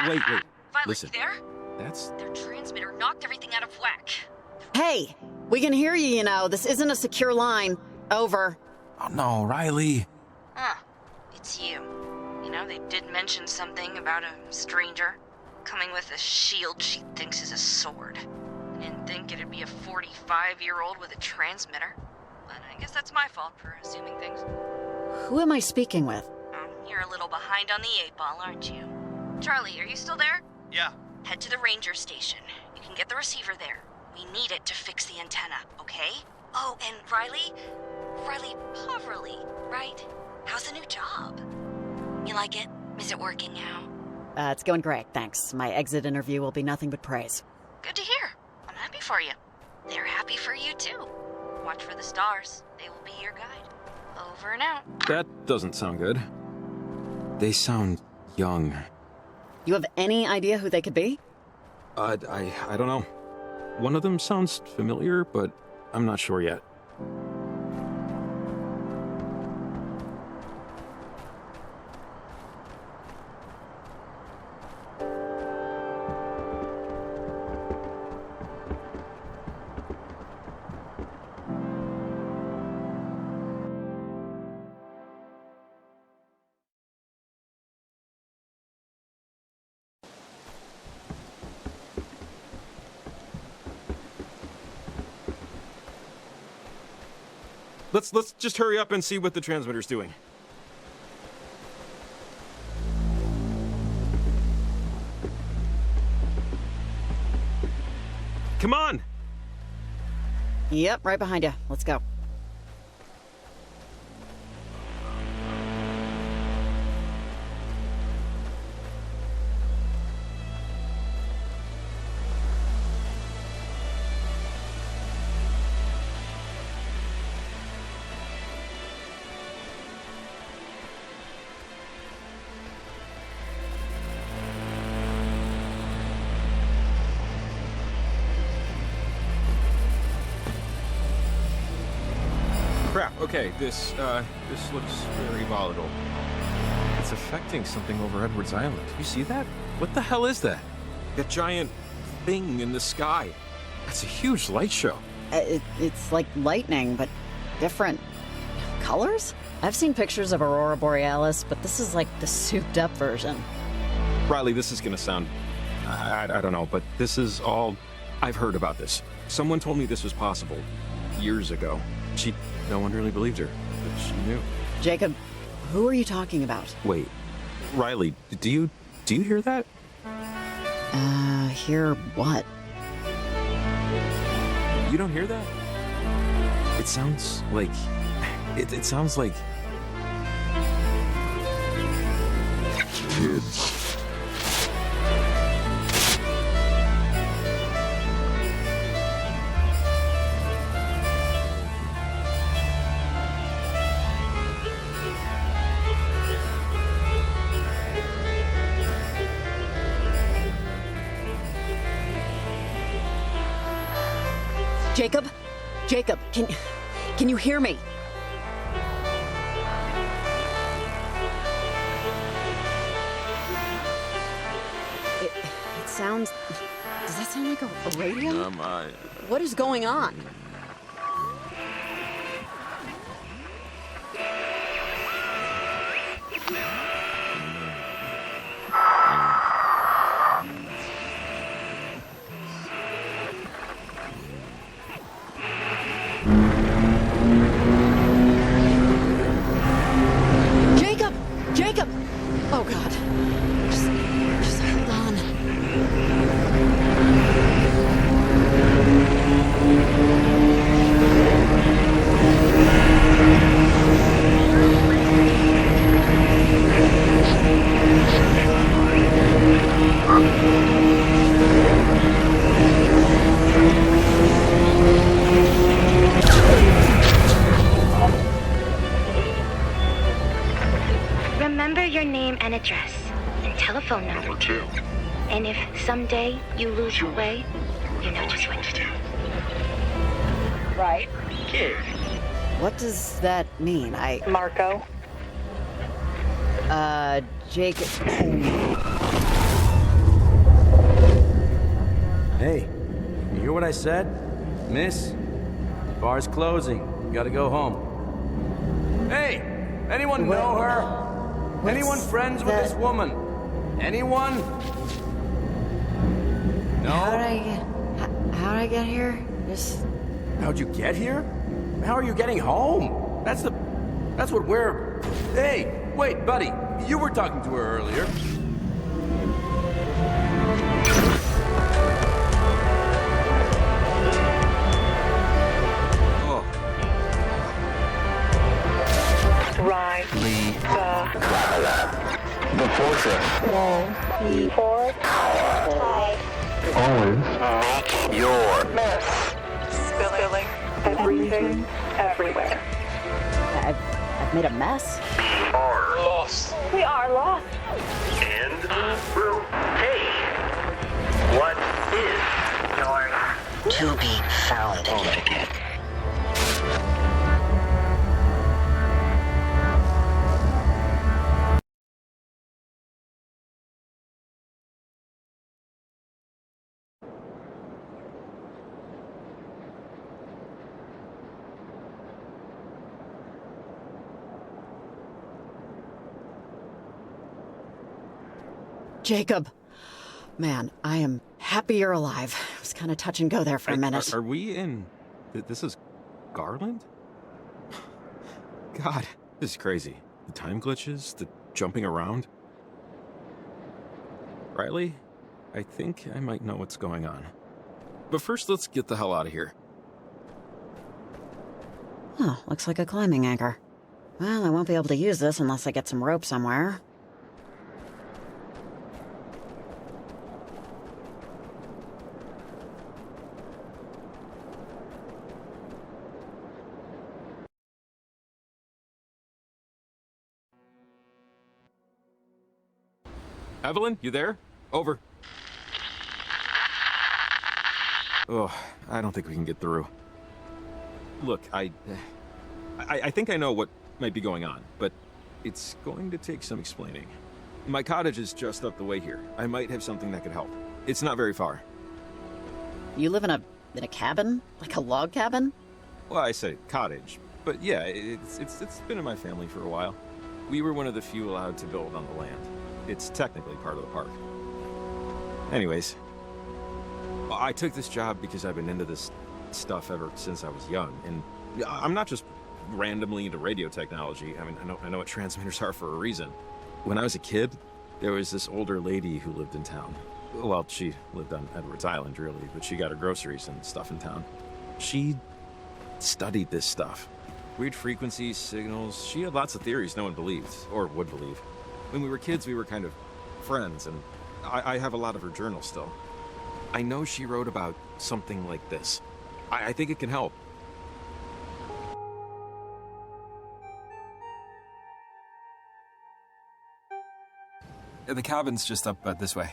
Wait. Violet, Listen. you there? That's... Their transmitter knocked everything out of whack. Hey, we can hear you, you know. This isn't a secure line. Over. Oh no, Riley. It's you. You know, they did mention something about a stranger coming with a shield she thinks is a sword. I didn't think it'd be a 45-year-old with a transmitter. But I guess that's my fault for assuming things. Who am I speaking with? You're a little behind on the 8-ball, aren't you? Charlie, are you still there? Yeah. Head to the ranger station. You can get the receiver there. We need it to fix the antenna, okay? Oh, and Riley Poverly, right? How's the new job? You like it? Is it working now? It's going great, thanks. My exit interview will be nothing but praise. Good to hear. I'm happy for you. They're happy for you, too. Watch for the stars. They will be your guide. Over and out. That doesn't sound good. They sound young. You have any idea who they could be? I don't know. One of them sounds familiar, but I'm not sure yet. Let's just hurry up and see what the transmitter's doing. Come on! Yep, right behind you. Let's go. Crap, okay, this looks very volatile. It's affecting something over Edwards Island. You see that? What the hell is that? That giant thing in the sky. That's a huge light show. It's like lightning, but different colors? I've seen pictures of Aurora Borealis, but this is like the souped-up version. Riley, this is gonna sound... I don't know, but this is all... I've heard about this. Someone told me this was possible years ago. No one really believed her, but she knew. Jacob, who are you talking about? Wait, Riley, do you hear that? Hear what? You don't hear that? It sounds like... It sounds like... Kids. Jacob, can you hear me? It sounds... Does that sound like a radio? What is going on? Jacob! Oh, God. Just hold on. Remember your name and address, and telephone number too. And if someday you lose your way, you know just what to do. Right, kid. What does that mean? Marco. Jake... Hey, you hear what I said? Miss, bar's closing. You gotta go home. Hey, anyone know her? Anyone friends with this woman? Anyone? No? How'd I get here? Just... How'd you get here? How are you getting home? That's what we're... Hey, wait, buddy. You were talking to her earlier. The fortress. Always make your mess. Spilling everything everywhere. I've made a mess? Are lost. We are lost. And will pay. What is your To be found again. Jacob. Man, I am happy you're alive. It was kind of touch and go there for a minute. Are we in... This is Garland? God, this is crazy. The time glitches, the jumping around. Riley, I think I might know what's going on. But first, let's get the hell out of here. Oh, looks like a climbing anchor. Well, I won't be able to use this unless I get some rope somewhere. Evelyn, you there? Over. Oh, I don't think we can get through. Look, I think I know what might be going on, but it's going to take some explaining. My cottage is just up the way here. I might have something that could help. It's not very far. You live in a cabin? Like a log cabin? Well, I say cottage, but yeah, it's been in my family for a while. We were one of the few allowed to build on the land. It's technically part of the park. Anyways, I took this job because I've been into this stuff ever since I was young, and I'm not just randomly into radio technology. I mean, I know what transmitters are for a reason. When I was a kid, there was this older lady who lived in town. Well, she lived on Edwards Island, really, but she got her groceries and stuff in town. She studied this stuff. Weird frequencies, signals. She had lots of theories no one believed, or would believe. When we were kids, we were kind of friends, and I have a lot of her journals still. I know she wrote about something like this. I think it can help. The cabin's just up this way.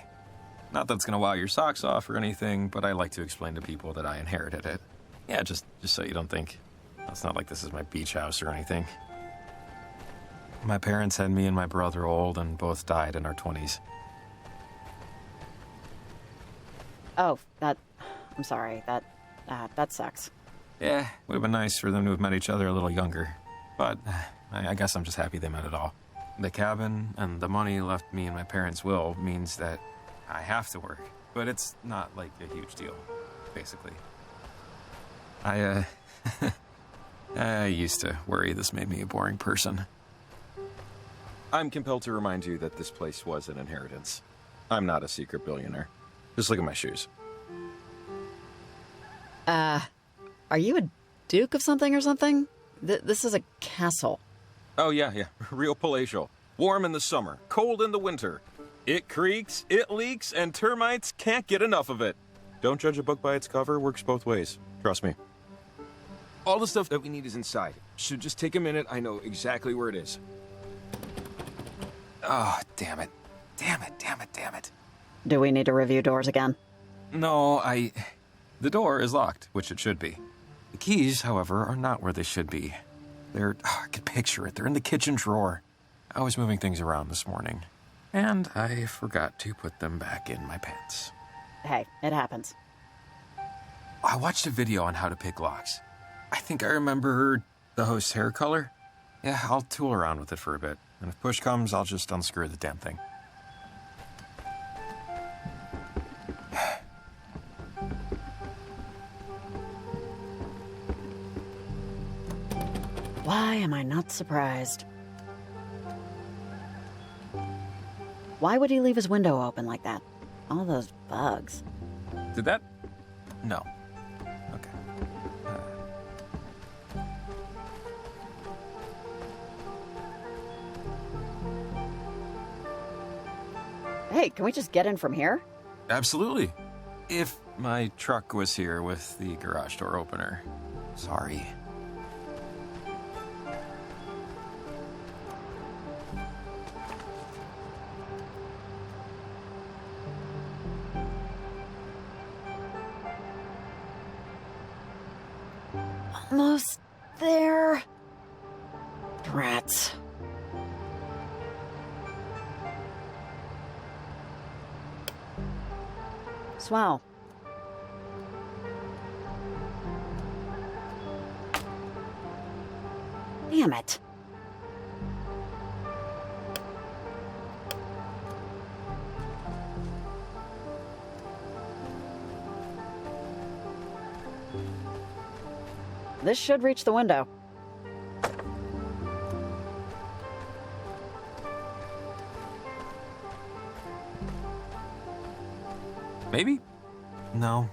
Not that it's gonna wow your socks off or anything, but I like to explain to people that I inherited it. Yeah, just so you don't think. It's not like this is my beach house or anything. My parents had me and my brother old and both died in our 20s. Oh, I'm sorry. That sucks. Yeah, would have been nice for them to have met each other a little younger. But I guess I'm just happy they met at all. The cabin and the money left me in my parents' will means that I have to work. But it's not like a huge deal, basically. I used to worry this made me a boring person. I'm compelled to remind you that this place was an inheritance. I'm not a secret billionaire. Just look at my shoes. Are you a duke of something or something? This is a castle. Oh, yeah. Real palatial. Warm in the summer, cold in the winter. It creaks, it leaks, and termites can't get enough of it. Don't judge a book by its cover. Works both ways. Trust me. All the stuff that we need is inside. Should just take a minute. I know exactly where it is. Oh, damn it. Damn it. Do we need to review doors again? No, The door is locked, which it should be. The keys, however, are not where they should be. I can picture it. They're in the kitchen drawer. I was moving things around this morning, and I forgot to put them back in my pants. Hey, it happens. I watched a video on how to pick locks. I think I remember the host's hair color. Yeah, I'll tool around with it for a bit, and if push comes, I'll just unscrew the damn thing. Why am I not surprised? Why would he leave his window open like that? All those bugs. Did that? No. Okay. Hey, can we just get in from here? Absolutely. If my truck was here with the garage door opener. Sorry. Almost there. Rats. Swell. Damn it. This should reach the window. Maybe? No.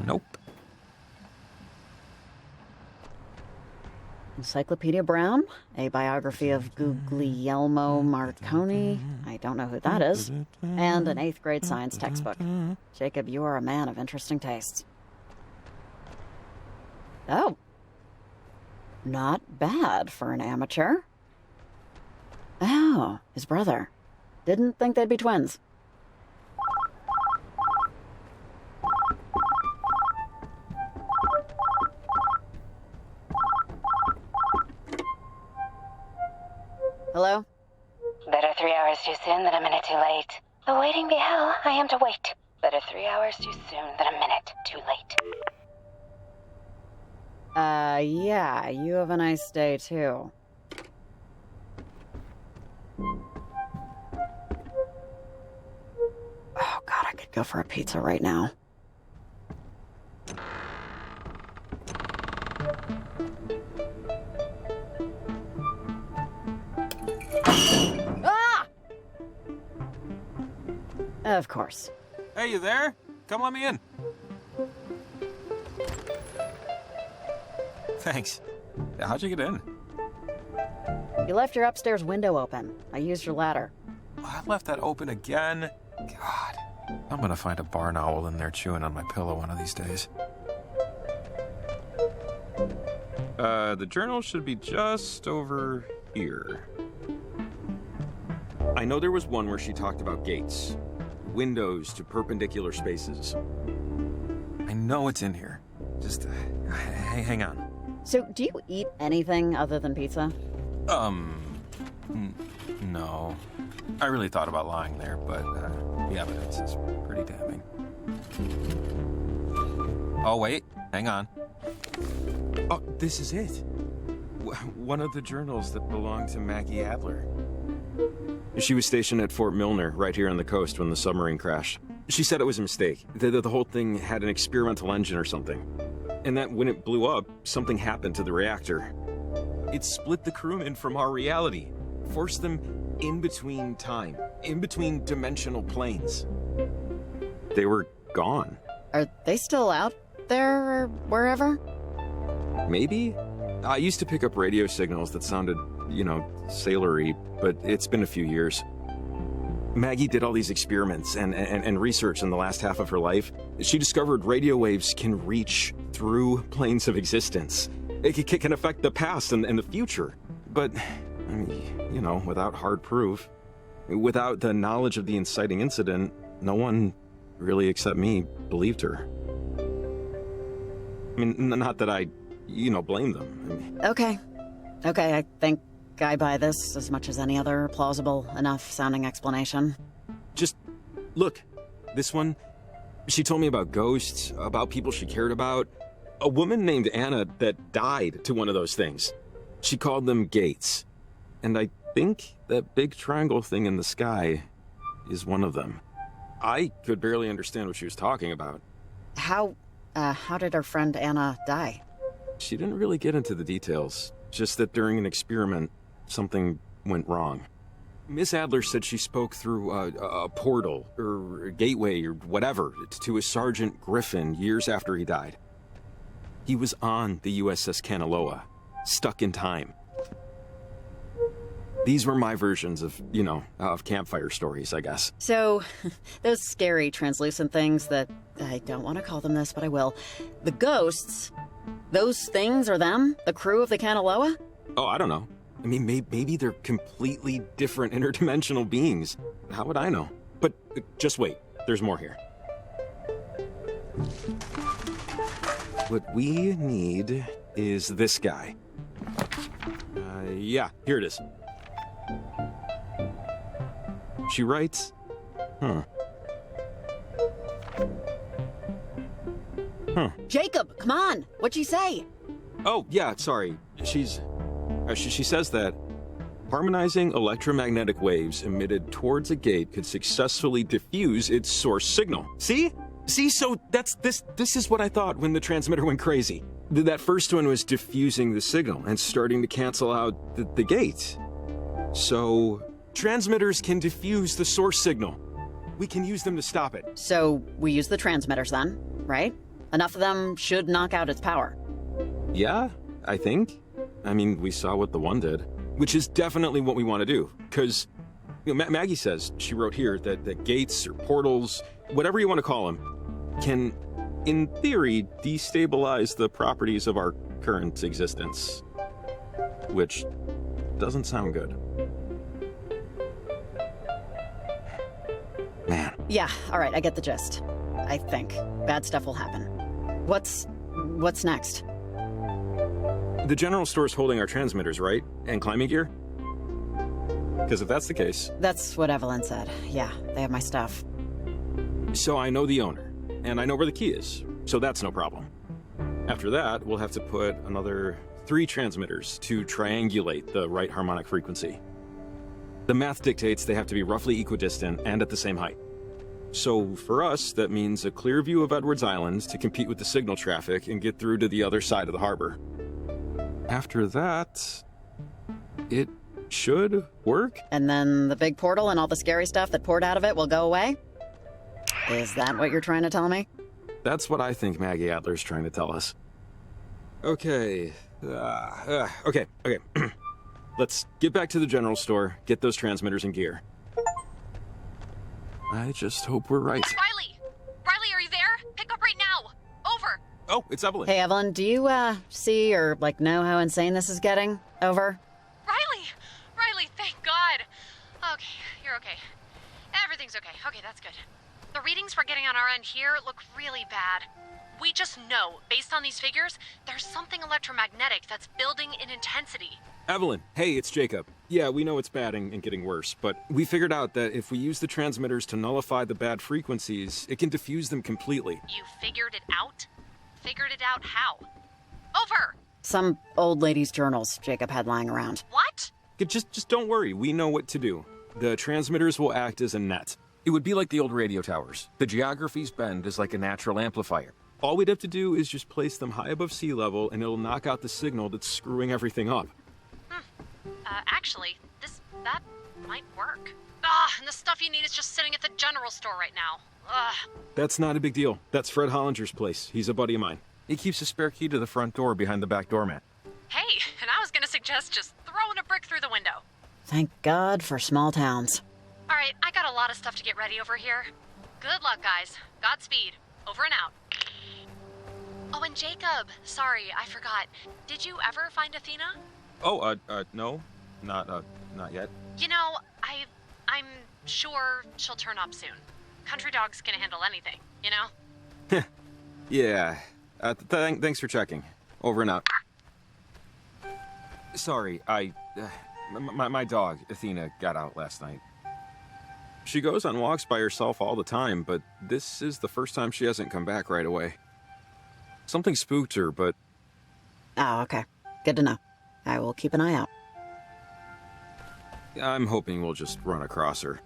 Nope. Encyclopedia Brown, a biography of Guglielmo Marconi, I don't know who that is, and an 8th grade science textbook. Jacob, you are a man of interesting tastes. Oh. Not bad for an amateur. Oh, his brother. Didn't think they'd be twins. Hello? Better 3 hours too soon than a minute too late. Though waiting be hell, I am to wait. Better 3 hours too soon than a minute too late. Yeah, you have a nice day too. Oh god, I could go for a pizza right now. Ah! Of course. Hey, you there? Come let me in. Thanks. How'd you get in? You left your upstairs window open. I used your ladder. I left that open again. God. I'm gonna find a barn owl in there chewing on my pillow one of these days. The journal should be just over here. I know there was one where she talked about gates. Windows to perpendicular spaces. I know it's in here. Just, hang on. So, do you eat anything other than pizza? No. I really thought about lying there, but the evidence is pretty damning. Oh, wait. Hang on. Oh, this is it. One of the journals that belonged to Maggie Adler. She was stationed at Fort Milner, right here on the coast, when the submarine crashed. She said it was a mistake. The whole thing had an experimental engine or something. And that when it blew up, something happened to the reactor. It split the crewmen from our reality, forced them in between time, in between dimensional planes. they were gone. Are they still out there or wherever? Maybe? I used to pick up radio signals that sounded, sailory, but it's been a few years. Maggie did all these experiments and research in the last half of her life. She discovered radio waves can reach through planes of existence. It can affect the past and the future. But, without hard proof, without the knowledge of the inciting incident, no one, really except me, believed her. I mean, not that I, blame them. Okay, I think I buy this as much as any other plausible enough sounding explanation. Just, look, this one, she told me about ghosts, about people she cared about. A woman named Anna that died to one of those things. She called them gates. And I think that big triangle thing in the sky is one of them. I could barely understand what she was talking about. How did our friend Anna die? She didn't really get into the details, just that during an experiment, something went wrong. Miss Adler said she spoke through a portal, or a gateway, or whatever, to a Sergeant Griffin years after he died. He was on the USS Kanaloa, stuck in time. These were my versions of, of campfire stories, I guess. So, those scary translucent things that, I don't want to call them this, but I will. The ghosts, those things are them? The crew of the Kanaloa? Oh, I don't know. I mean, maybe they're completely different interdimensional beings. How would I know? But just wait, there's more here. What we need is this guy. Yeah, here it is. She writes, Jacob, come on! What'd she say? Oh, yeah, sorry. She says that harmonizing electromagnetic waves emitted towards a gate could successfully diffuse its source signal. See? So this is what I thought when the transmitter went crazy. That first one was diffusing the signal and starting to cancel out the gate. So, transmitters can diffuse the source signal. We can use them to stop it. So, we use the transmitters then, right? Enough of them should knock out its power. Yeah, I think. I mean, we saw what the one did, which is definitely what we want to do. Because, Maggie says, she wrote here, that gates or portals, whatever you want to call them, can, in theory, destabilize the properties of our current existence. Which doesn't sound good. Man. Yeah, alright, I get the gist. I think. Bad stuff will happen. What's next? The general store's holding our transmitters, right? And climbing gear? Because if that's the case... That's what Evelyn said. Yeah, they have my stuff. So I know the owner, and I know where the key is, so that's no problem. After that, we'll have to put another 3 transmitters to triangulate the right harmonic frequency. The math dictates they have to be roughly equidistant and at the same height. So for us, that means a clear view of Edwards Island to compete with the signal traffic and get through to the other side of the harbor. After that, it should work. And then the big portal and all the scary stuff that poured out of it will go away? Is that what you're trying to tell me? That's what I think Maggie Adler's trying to tell us. Okay. Okay. Let's get back to the general store, get those transmitters in gear. I just hope we're right. Riley! Riley, are you there? Pick up right now! Over! Oh, it's Evelyn. Hey, Evelyn, do you, see or, know how insane this is getting? Over? Riley, thank God! Okay, you're okay. Everything's okay. Okay, that's good. The readings we're getting on our end here look really bad. We just know, based on these figures, there's something electromagnetic that's building in intensity. Evelyn, hey, it's Jacob. Yeah, we know it's bad and getting worse, but we figured out that if we use the transmitters to nullify the bad frequencies, it can diffuse them completely. You figured it out? Figured it out how? Over! Some old lady's journals Jacob had lying around. What? Just don't worry, we know what to do. The transmitters will act as a net. It would be like the old radio towers. The geography's bend is like a natural amplifier. All we'd have to do is just place them high above sea level and it'll knock out the signal that's screwing everything up. Actually, that might work. And the stuff you need is just sitting at the general store right now. Ugh. That's not a big deal. That's Fred Hollinger's place. He's a buddy of mine. He keeps a spare key to the front door behind the back doormat. Hey, and I was gonna suggest just throwing a brick through the window. Thank God for small towns. All right, I got a lot of stuff to get ready over here. Good luck, guys. Godspeed. Over and out. Oh, and Jacob, sorry, I forgot. Did you ever find Athena? Oh, no. Not yet. You know, I'm sure she'll turn up soon. Country dog's can handle anything, you know? Yeah. Thanks for checking. Over and out. Sorry, my dog, Athena, got out last night. She goes on walks by herself all the time, but this is the first time she hasn't come back right away. Something spooked her, but... Oh, okay. Good to know. I will keep an eye out. I'm hoping we'll just run across her.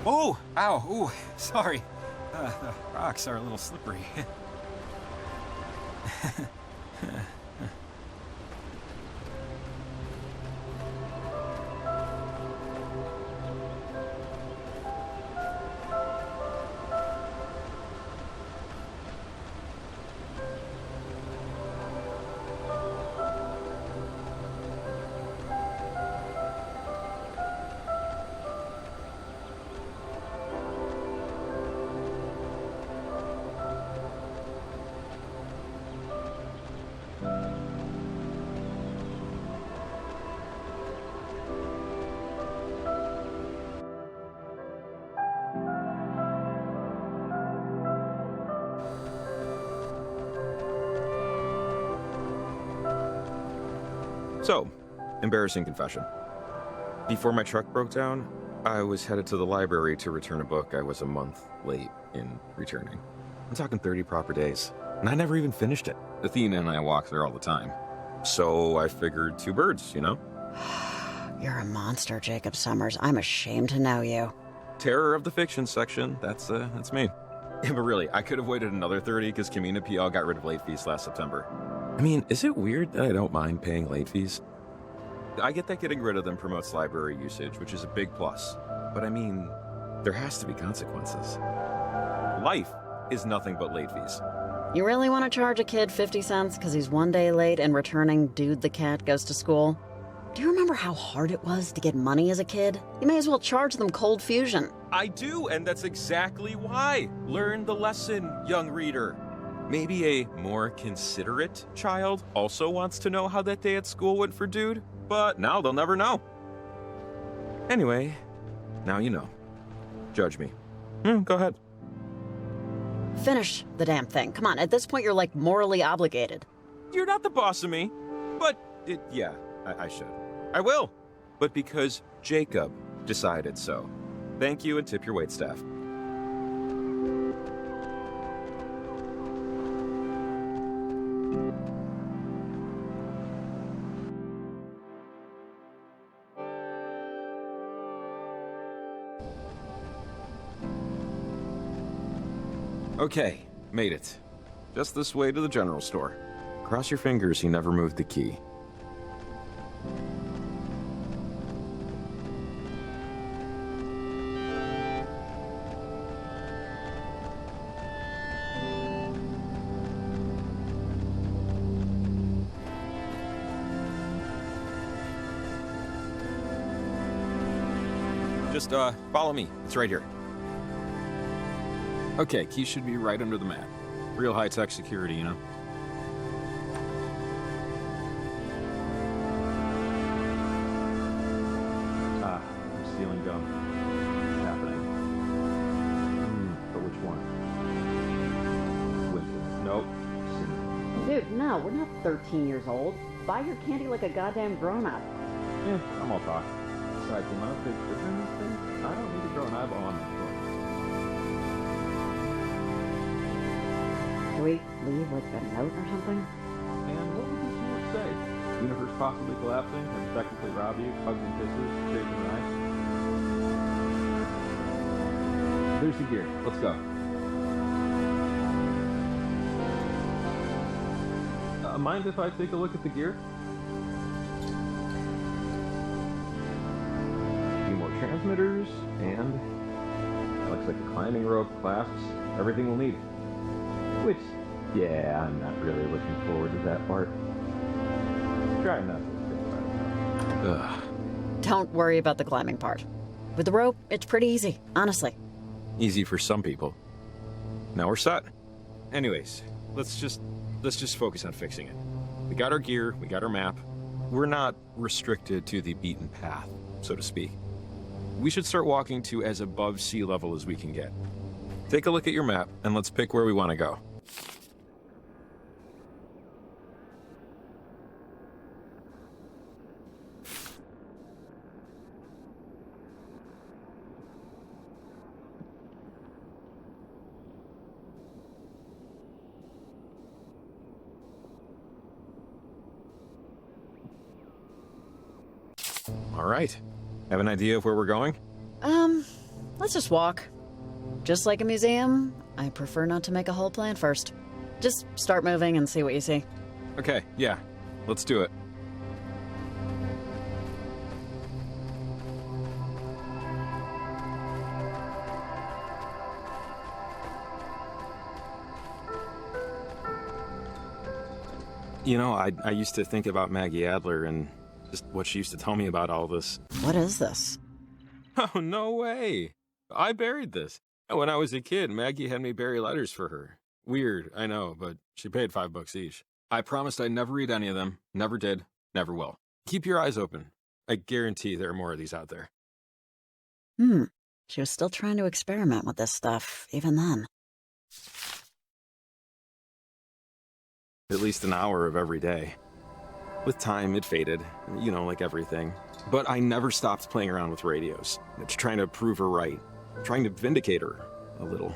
Oh! Ow! Ooh, sorry. The rocks are a little slippery. So, embarrassing confession. Before my truck broke down, I was headed to the library to return a book I was a month late in returning. I'm talking 30 proper days, and I never even finished it. Athena and I walk there all the time. So I figured two birds, you know? You're a monster, Jacob Summers. I'm ashamed to know you. Terror of the fiction section. That's me. Yeah, but really, I could have waited another 30 because Kamina PL got rid of late fees last September. I mean, is it weird that I don't mind paying late fees? I get that getting rid of them promotes library usage, which is a big plus. But I mean, there has to be consequences. Life is nothing but late fees. You really want to charge a kid 50 cents because he's one day late and returning Dude the Cat Goes to School? Do you remember how hard it was to get money as a kid? You may as well charge them Cold Fusion. I do, and that's exactly why. Learn the lesson, young reader. Maybe a more considerate child also wants to know how that day at school went for Dude, but now they'll never know. Anyway, now you know. Judge me. Go ahead. Finish the damn thing. Come on, at this point you're like morally obligated. You're not the boss of me, but yeah, I should. I will, but because Jacob decided so. Thank you and tip your waitstaff. Okay, made it. Just this way to the general store. Cross your fingers he never moved the key. Just, follow me. It's right here. Okay, key should be right under the mat. Real high-tech security, you know? I'm stealing gum. It's happening. But which one? Winter. Nope. Dude, no, we're not 13 years old. Buy your candy like a goddamn grown-up. Yeah, I'm all talk. Besides, the amount of big sugar in this thing, I don't need to grow an eyeball on my foot. Do we leave like a note or something? And what would this note say? Universe possibly collapsing, and technically rob you, hugs and kisses, shakes and ice. There's the gear. Let's go. Mind if I take a look at the gear? A few more transmitters, and looks like a climbing rope, clasps, everything we'll need. Which, yeah, I'm not really looking forward to that part. Try not to think about it. Don't worry about the climbing part. With the rope, it's pretty easy, honestly. Easy for some people. Now we're set. Anyways, let's just focus on fixing it. We got our gear, we got our map. We're not restricted to the beaten path, so to speak. We should start walking to as above sea level as we can get. Take a look at your map, and let's pick where we want to go. All right. Have an idea of where we're going? Let's just walk. Just like a museum, I prefer not to make a whole plan first. Just start moving and see what you see. Okay, yeah. Let's do it. You know, I used to think about Maggie Adler and just what she used to tell me about all this. What is this? Oh, no way. I buried this. When I was a kid, Maggie had me bury letters for her. Weird, I know, but she paid $5 each. I promised I'd never read any of them. Never did. Never will. Keep your eyes open. I guarantee there are more of these out there. She was still trying to experiment with this stuff, even then. At least an hour of every day. With time, it faded, you know, like everything. But I never stopped playing around with radios, trying to prove her right, trying to vindicate her a little.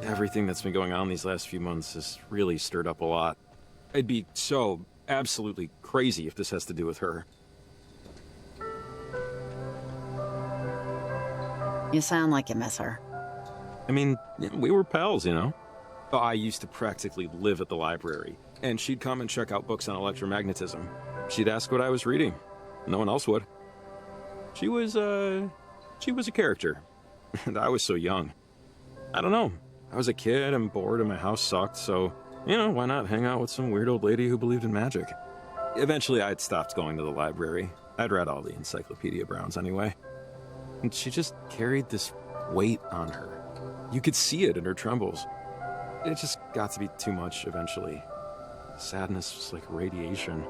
Everything that's been going on these last few months has really stirred up a lot. I'd be so absolutely crazy if this has to do with her. You sound like you miss her. I mean, we were pals, you know? I used to practically live at the library, and she'd come and check out books on electromagnetism. She'd ask what I was reading. No one else would. She was a character, and I was so young. I don't know. I was a kid and bored and my house sucked, so, you know, why not hang out with some weird old lady who believed in magic? Eventually, I'd stopped going to the library. I'd read all the Encyclopedia Browns anyway. And she just carried this weight on her. You could see it in her trembles. It just got to be too much eventually. Sadness was like radiation.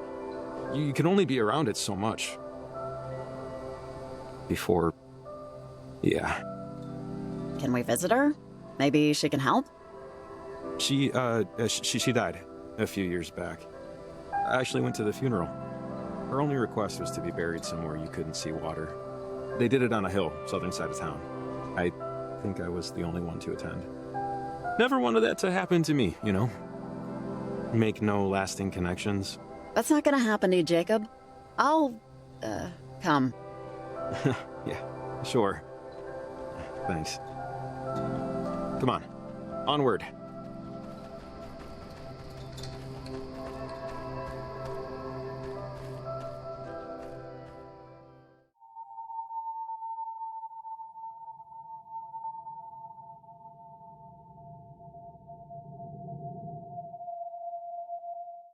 You can only be around it so much. Before... yeah. Can we visit her? Maybe she can help? She died a few years back. I actually went to the funeral. Her only request was to be buried somewhere you couldn't see water. They did it on a hill, southern side of town. I think I was the only one to attend. Never wanted that to happen to me, you know? Make no lasting connections. That's not gonna happen to you, Jacob. I'll, come. Yeah, sure. Thanks. Come on, onward.